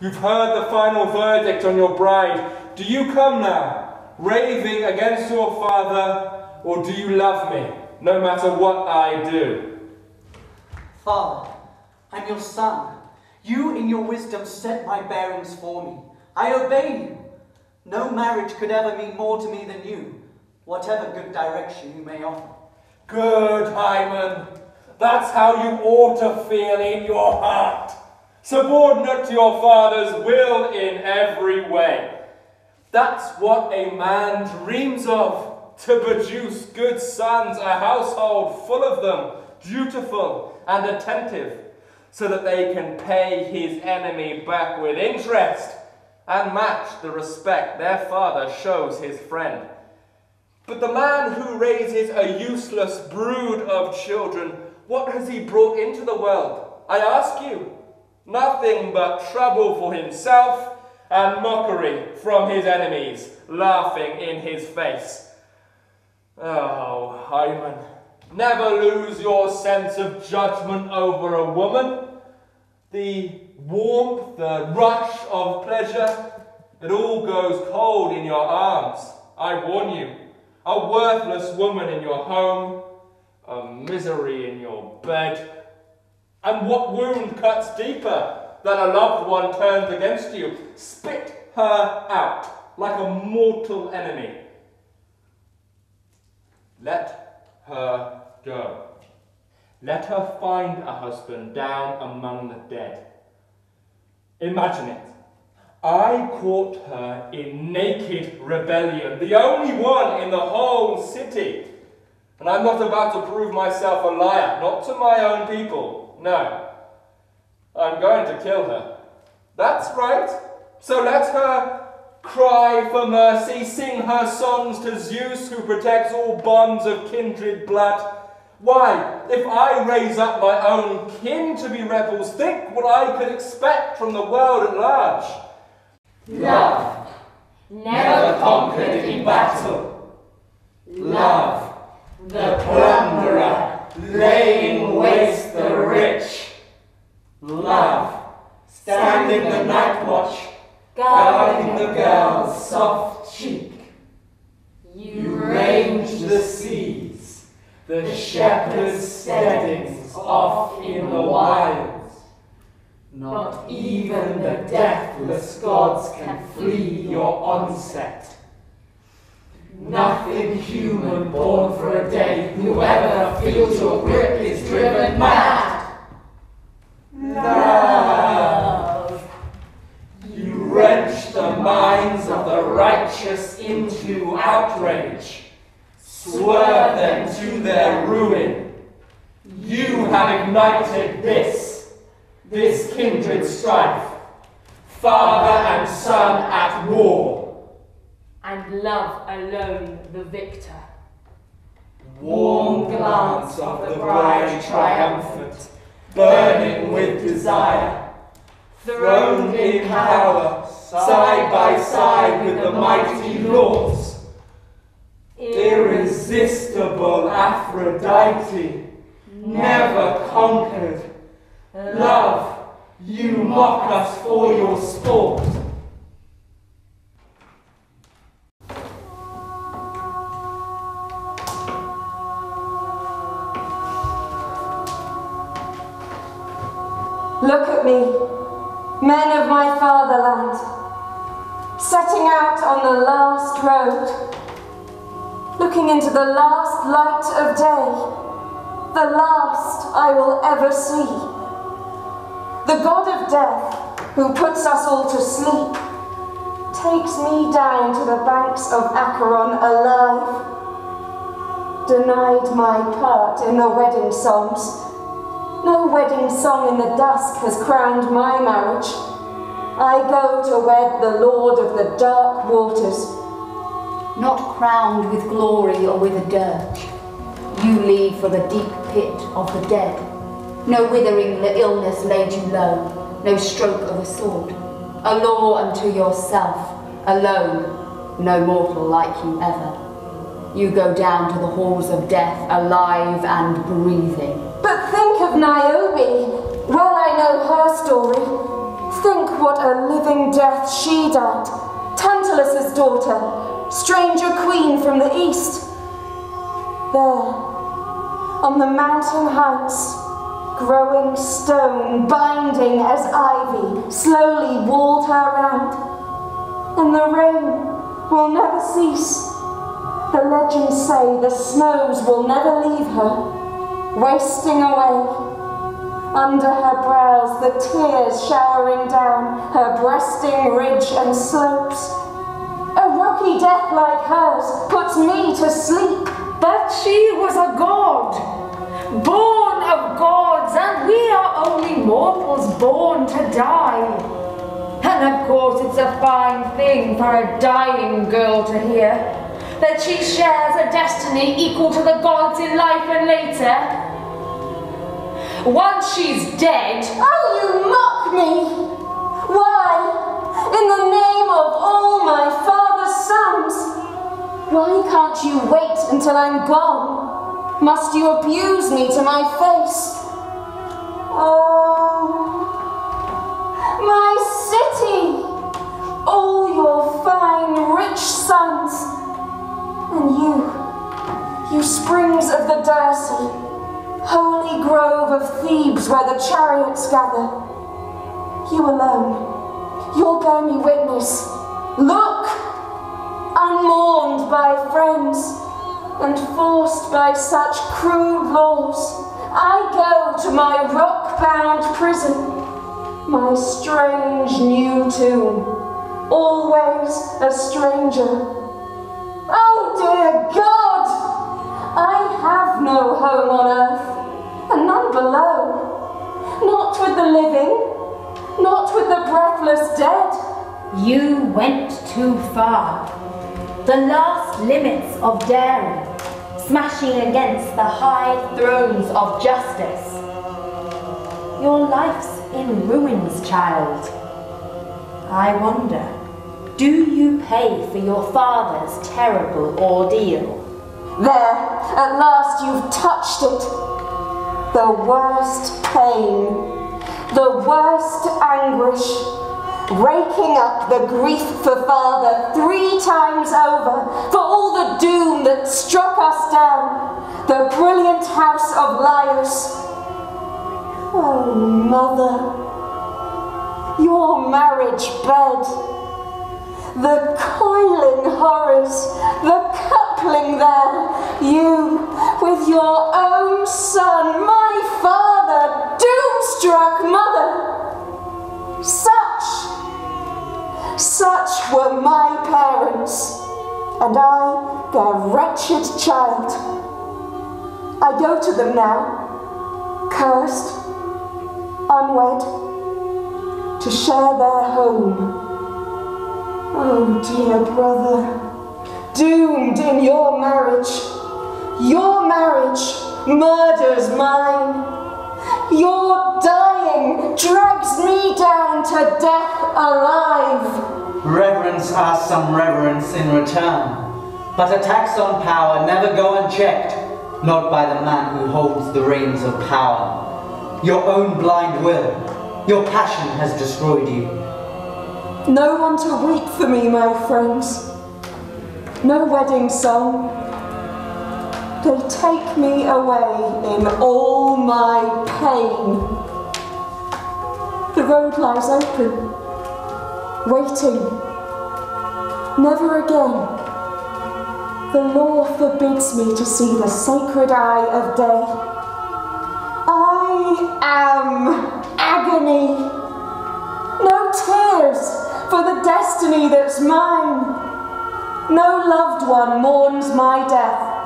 You've heard the final verdict on your bride. Do you come now, raving against your father, or do you love me, no matter what I do? Father, I'm your son. You in your wisdom set my bearings for me. I obey you. No marriage could ever mean more to me than you, whatever good direction you may offer. Good, Hymen. That's how you ought to feel in your heart. Subordinate to your father's will in every way. That's what a man dreams of, to produce good sons, a household full of them, dutiful and attentive, so that they can pay his enemy back with interest and match the respect their father shows his friend. But the man who raises a useless brood of children, what has he brought into the world? I ask you. Nothing but trouble for himself and mockery from his enemies, laughing in his face. Oh, Hymen, never lose your sense of judgment over a woman. The warmth, the rush of pleasure, it all goes cold in your arms. I warn you, a worthless woman in your home, a misery in your bed. And what wound cuts deeper than a loved one turned against you? Spit her out like a mortal enemy. Let her go. Let her find a husband down among the dead. Imagine it. I caught her in naked rebellion, the only one in the whole city. And I'm not about to prove myself a liar, not to my own people. No, I'm going to kill her. That's right. So let her cry for mercy, sing her songs to Zeus, who protects all bonds of kindred blood. Why, if I raise up my own kin to be rebels, think what I could expect from the world at large. Love, never conquered in battle. Love, the plunderer, laying waste the rich. Love, standing the night watch, guarding the girl's soft cheek. You range the seas, the shepherd's steadings off in the wilds. Not even the deathless gods can flee your onset. Nothing human born for a day, whoever feels your grip is driven mad. Love. You wrench the minds of the righteous into outrage, swerve them to their ruin. You have ignited this kindred strife, father and son at war. And love alone the victor. Warm glance of the bride triumphant, burning with desire, throned in power, side by side with the mighty lords. Irresistible Aphrodite, never conquered. Love, you mock us for your sport. Look at me, men of my fatherland, setting out on the last road, looking into the last light of day, the last I will ever see. The god of death, who puts us all to sleep, takes me down to the banks of Acheron alive. Denied my part in the wedding songs. No wedding song in the dusk has crowned my marriage. I go to wed the lord of the dark waters. Not crowned with glory or with a dirge, you leave for the deep pit of the dead. No withering illness laid you low, no stroke of a sword. A law unto yourself, alone, no mortal like you ever. You go down to the halls of death, alive and breathing. But think of Niobe. Well, I know her story. Think what a living death she died, Tantalus's daughter, stranger queen from the east. There, on the mountain heights, growing stone, binding as ivy, slowly walled her round. And the rain will never cease. The legends say the snows will never leave her, wasting away. Under her brows the tears showering down her breasting ridge and slopes. A rocky death like hers puts me to sleep. But she was a god, born of gods, and we are only mortals born to die. And of course it's a fine thing for a dying girl to hear, that she shares a destiny equal to the gods in life and later. Once she's dead... Oh, you mock me! Why, in the name of all my father's sons, why can't you wait until I'm gone? Must you abuse me to my face? Oh, my city! All your fine, rich sons, and you springs of the Dirce, holy grove of Thebes where the chariots gather. You alone, you'll bear me witness. Look! Unmourned by friends, and forced by such crude laws, I go to my rock-bound prison, my strange new tomb, always a stranger. Oh dear God! I have no home on earth, and none below. Not with the living, not with the breathless dead. You went too far. The last limits of daring, smashing against the high thrones of justice. Your life's in ruins, child. I wonder, do you pay for your father's terrible ordeal? There, at last you've touched it. The worst pain, the worst anguish, raking up the grief for father 3 times over, for all the doom that struck us down, the brilliant house of Laius. Oh, mother, your marriage bed, the coiling horrors, the coupling there, you with your own son, my father, doom-struck mother. Such were my parents, and I their wretched child. I go to them now, cursed, unwed, to share their home. Oh dear brother, doomed in your marriage murders mine. Your dying drags me down to death alive. Reverence asks some reverence in return, but attacks on power never go unchecked, not by the man who holds the reins of power. Your own blind will, your passion has destroyed you. No one to weep for me, my friends. No wedding song. They take me away in all my pain. The road lies open, waiting. Never again. The law forbids me to see the sacred eye of day. I am agony. No tears for the destiny that's mine. No loved one mourns my death.